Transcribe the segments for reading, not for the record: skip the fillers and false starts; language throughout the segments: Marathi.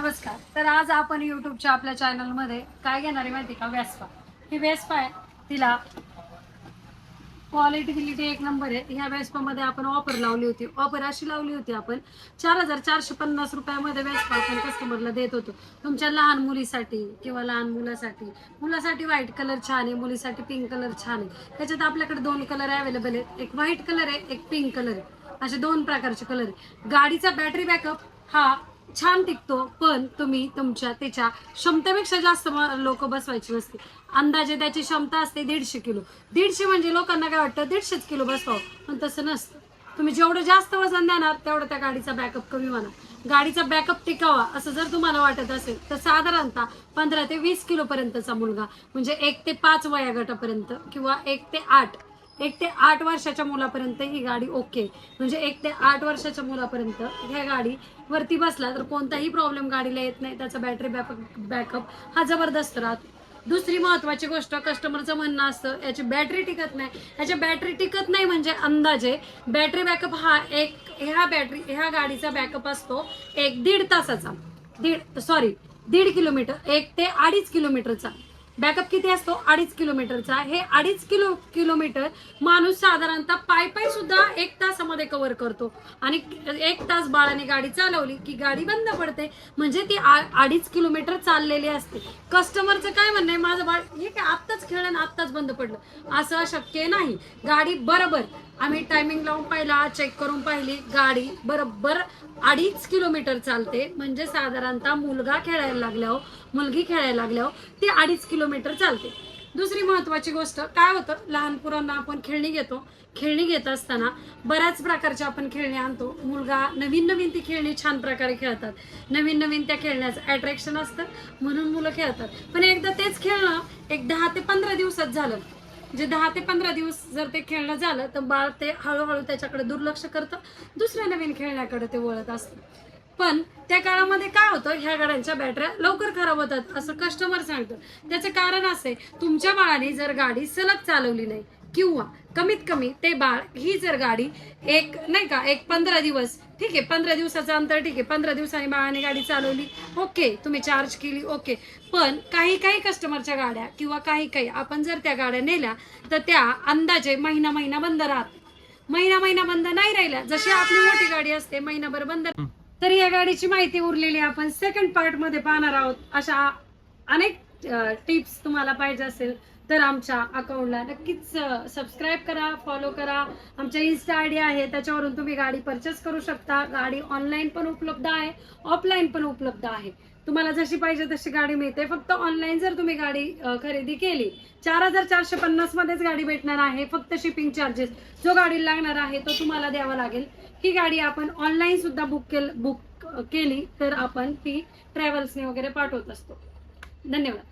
नमस्कार. तर आज आपण युट्यूबच्या आपल्या चॅनलमध्ये काय घेणार आहे माहिती का? वेस्पा. ही वेस्पा आहे, तिला क्वालिटी एक नंबर आहे. ह्या वेस्पामध्ये आपण ऑफर लावली होती. ऑफर अशी लावली होती आपण 4,450 रुपयामध्ये वेस्पा आपण कस्टमरला देत होतो. तुमच्या लहान मुलीसाठी किंवा लहान मुलासाठी. मुलासाठी व्हाईट कलर छान आहे, मुलीसाठी पिंक कलर छान आहे. त्याच्यात आपल्याकडे दोन कलर अवेलेबल आहेत. एक व्हाईट कलर आहे, एक पिंक कलर आहे. असे दोन प्रकारचे कलर आहे. गाडीचा बॅटरी बॅकअप हा छान टिकतो, पण तुम्ही त्याच्या क्षमतेपेक्षा जास्त लोक बसवायची नसते. अंदाजे त्याची क्षमता असते 150 किलो. 150 म्हणजे लोकांना काय वाटतं 150 किलो बसवावं, पण तसं नसतं. तुम्ही जेवढं जास्त वजन देणार तेवढं त्या गाडीचा बॅकअप कमी होणार. गाडीचा बॅकअप टिकावा असं जर तुम्हाला वाटत असेल तर साधारणतः 15 ते 20 किलो पर्यंतचा मुलगा, म्हणजे 1 ते 5 वया गटापर्यंत किंवा 1 ते 8 वर्षाच्या मुलापर्यंत ही गाडी ओके. म्हणजे 1 ते 8 वर्षाच्या मुलापर्यंत ह्या गाडी वरती बसला तर कोणताही प्रॉब्लेम गाडीला येत नाही. त्याचा बॅटरी बॅकअप हा जबरदस्त राहतो. दुसरी महत्वाची गोष्ट, कस्टमरचं म्हणणं असतं याची बॅटरी टिकत नाही. याची बॅटरी टिकत नाही म्हणजे अंदाजे बॅटरी बॅकअप हा ह्या गाडीचा बॅकअप असतो 1-1.5 तासाचा. 1.5 किलोमीटर, 1 ते 2.5 किलोमीटरचा बॅकअप. किती असतो? 2.5 किलोमीटरचा. हे 2.5 किलोमीटर माणूस साधारणतः पायी सुद्धा 1 तासामध्ये कव्हर करतो. आणि 1 तास बाळाने गाडी चालवली की गाडी बंद पडते, म्हणजे ती 2.5 किलोमीटर चाललेली असते. कस्टमरचं काय म्हणणं आहे, माझं बाळ हे काय आत्ताच खेळलं आत्ताच बंद पडलं, असं शक्य नाही. गाडी बरोबर आम्ही टायमिंग लावून पाहिला, चेक करून पाहिली, गाडी बरोबर 2.5 किलोमीटर चालते. म्हणजे साधारणतः मुलगी खेळायला लागल्यावर ती 2.5 किलोमीटर चालते. दुसरी महत्वाची गोष्ट काय होतं, लहान पोरांना आपण खेळणी घेतो. खेळणी घेत असताना बऱ्याच प्रकारचे आपण खेळणी आणतो. मुलगा नवीन ती खेळणी छान प्रकारे खेळतात. नवीन त्या खेळण्याचं अट्रॅक्शन असतं म्हणून मुलं खेळतात. पण एकदा तेच खेळणं एक 10 ते 15 दिवसात झालं, जे 10 ते 15 दिवस जर ते खेळणं झालं तर बाळ ते हळूहळू त्याच्याकडे दुर्लक्ष करतं, दुसऱ्या नवीन खेळण्याकडे ते वळत असतं. पण त्या काळामध्ये काय होतं, ह्या गाड्यांच्या बॅटऱ्या लवकर खराब होतात असं कस्टमर सांगतं. त्याचं कारण असे, तुमच्या बाळाने जर गाडी सलग चालवली नाही किंवा कमीत कमी ते बाळ ही जर गाडी एक 15 दिवस, ठीक आहे 15 दिवसाचं अंतर, ठीक आहे 15 दिवसांनी बाळाने गाडी चालवली, ओके, तुम्ही चार्ज केली, ओके. पण काही कस्टमरच्या गाड्या किंवा काही आपण जर त्या गाड्या नेल्या तर त्या अंदाजे महिना बंद राहतात. महिना बंद नाही राहिल्या, जशी आपली मोठी गाडी असते महिनाभर बंद. तर या गाडीची माहिती उरलेली आपण सेकंड पार्ट मध्ये पाहणार आहोत. अशा अनेक टिप्स तुम्हाला पाहिजे असेल तर आमच्या अकाउंटला नक्कीच सबस्क्राईब करा, फॉलो करा. आमच्या इन्स्टा आयडी आहे, त्याच्यावरून तुम्ही गाडी परचेस करू शकता. गाडी ऑनलाईन पण उपलब्ध आहे, ऑफलाईन पण उपलब्ध आहे. तुम्हाला जशी पाहिजे तशी गाडी मिळते. फक्त ऑनलाईन जर तुम्ही गाडी खरेदी केली 4,450 मध्येच गाडी भेटणार आहे. फक्त शिपिंग चार्जेस जो गाडीला लागणार आहे तो तुम्हाला द्यावा लागेल. ही गाडी आपण ऑनलाईन सुद्धा बुक केली तर आपण ती ट्रॅव्हल्सने वगैरे पाठवत असतो. धन्यवाद.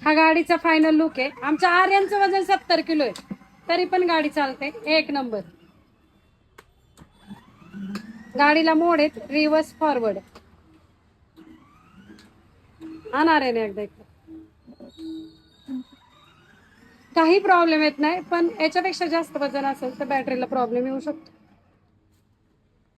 हा गाडीचा फायनल लुक आहे. आमच्या आर्यांचं वजन 70 किलो आहे, तरी पण गाडी चालते एक नंबर. गाडीला मोड आहेत, रिव्हर्स फॉरवर्ड. आणणार आहे एकदा काही प्रॉब्लेम येत नाही, पण याच्यापेक्षा जास्त वजन असेल तर बॅटरीला प्रॉब्लेम येऊ शकतो.